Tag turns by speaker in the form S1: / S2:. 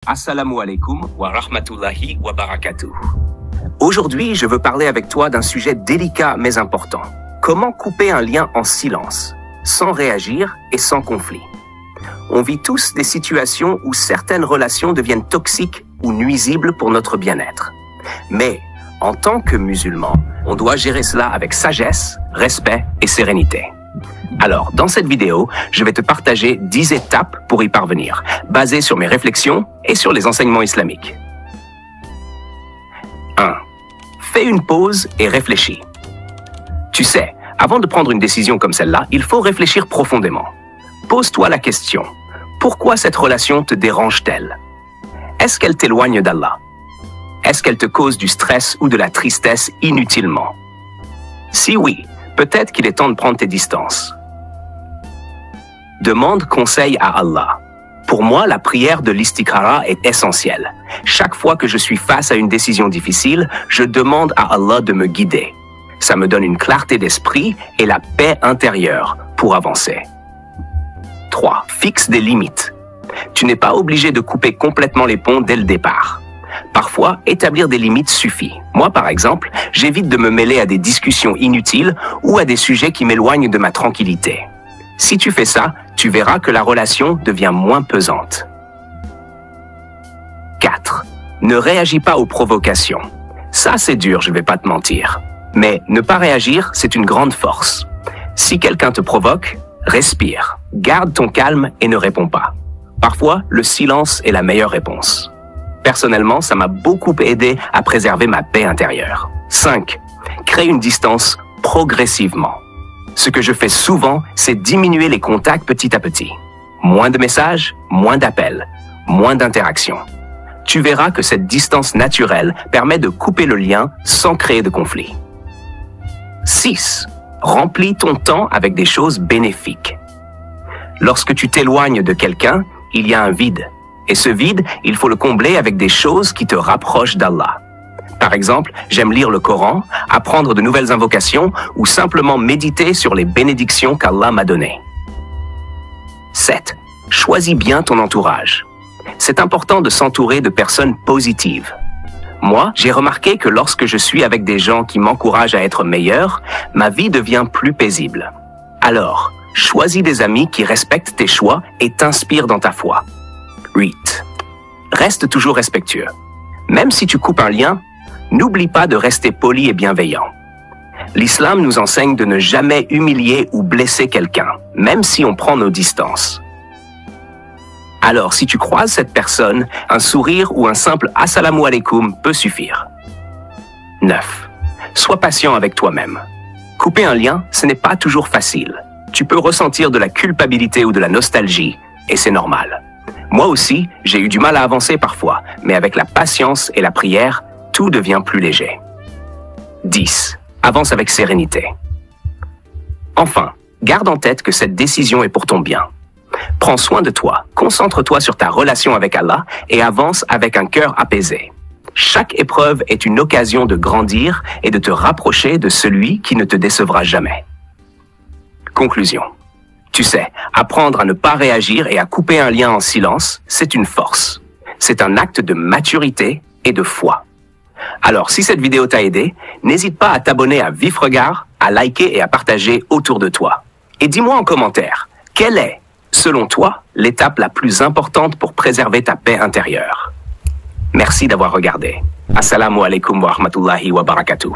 S1: Assalamu alaikum wa rahmatullahi wa barakatuh. Aujourd'hui, je veux parler avec toi d'un sujet délicat mais important. Comment couper un lien en silence, sans réagir et sans conflit? On vit tous des situations où certaines relations deviennent toxiques ou nuisibles pour notre bien-être. Mais, en tant que musulman, on doit gérer cela avec sagesse, respect et sérénité. Alors, dans cette vidéo, je vais te partager 10 étapes pour y parvenir, basées sur mes réflexions et sur les enseignements islamiques. 1. Fais une pause et réfléchis. Tu sais, avant de prendre une décision comme celle-là, il faut réfléchir profondément. Pose-toi la question, pourquoi cette relation te dérange-t-elle? Est-ce qu'elle t'éloigne d'Allah? Est-ce qu'elle te cause du stress ou de la tristesse inutilement? Si oui, peut-être qu'il est temps de prendre tes distances. Demande conseil à Allah. Pour moi, la prière de l'istikhara est essentielle. Chaque fois que je suis face à une décision difficile, je demande à Allah de me guider. Ça me donne une clarté d'esprit et la paix intérieure pour avancer. 3. Fixe des limites. Tu n'es pas obligé de couper complètement les ponts dès le départ. Parfois, établir des limites suffit. Moi, par exemple, j'évite de me mêler à des discussions inutiles ou à des sujets qui m'éloignent de ma tranquillité. Si tu fais ça, tu verras que la relation devient moins pesante. 4. Ne réagis pas aux provocations. Ça, c'est dur, je vais pas te mentir. Mais ne pas réagir, c'est une grande force. Si quelqu'un te provoque, respire, garde ton calme et ne réponds pas. Parfois, le silence est la meilleure réponse. Personnellement, ça m'a beaucoup aidé à préserver ma paix intérieure. 5. Crée une distance progressivement. Ce que je fais souvent, c'est diminuer les contacts petit à petit. Moins de messages, moins d'appels, moins d'interactions. Tu verras que cette distance naturelle permet de couper le lien sans créer de conflit. 6. Remplis ton temps avec des choses bénéfiques. Lorsque tu t'éloignes de quelqu'un, il y a un vide. Et ce vide, il faut le combler avec des choses qui te rapprochent d'Allah. Par exemple, j'aime lire le Coran, apprendre de nouvelles invocations ou simplement méditer sur les bénédictions qu'Allah m'a données. 7. Choisis bien ton entourage. C'est important de s'entourer de personnes positives. Moi, j'ai remarqué que lorsque je suis avec des gens qui m'encouragent à être meilleur, ma vie devient plus paisible. Alors, choisis des amis qui respectent tes choix et t'inspirent dans ta foi. 8. Reste toujours respectueux. Même si tu coupes un lien, n'oublie pas de rester poli et bienveillant. L'islam nous enseigne de ne jamais humilier ou blesser quelqu'un, même si on prend nos distances. Alors, si tu croises cette personne, un sourire ou un simple « Assalamu alaikum » peut suffire. 9. Sois patient avec toi-même. Couper un lien, ce n'est pas toujours facile. Tu peux ressentir de la culpabilité ou de la nostalgie, et c'est normal. Moi aussi, j'ai eu du mal à avancer parfois, mais avec la patience et la prière, tout devient plus léger. 10. Avance avec sérénité. Enfin, garde en tête que cette décision est pour ton bien. Prends soin de toi, concentre-toi sur ta relation avec Allah et avance avec un cœur apaisé. Chaque épreuve est une occasion de grandir et de te rapprocher de celui qui ne te décevra jamais. Conclusion. Tu sais, apprendre à ne pas réagir et à couper un lien en silence, c'est une force. C'est un acte de maturité et de foi. Alors, si cette vidéo t'a aidé, n'hésite pas à t'abonner à Vif Regard, à liker et à partager autour de toi. Et dis-moi en commentaire, quelle est, selon toi, l'étape la plus importante pour préserver ta paix intérieure? Merci d'avoir regardé. Assalamu alaikum wa rahmatullahi wa barakatuh.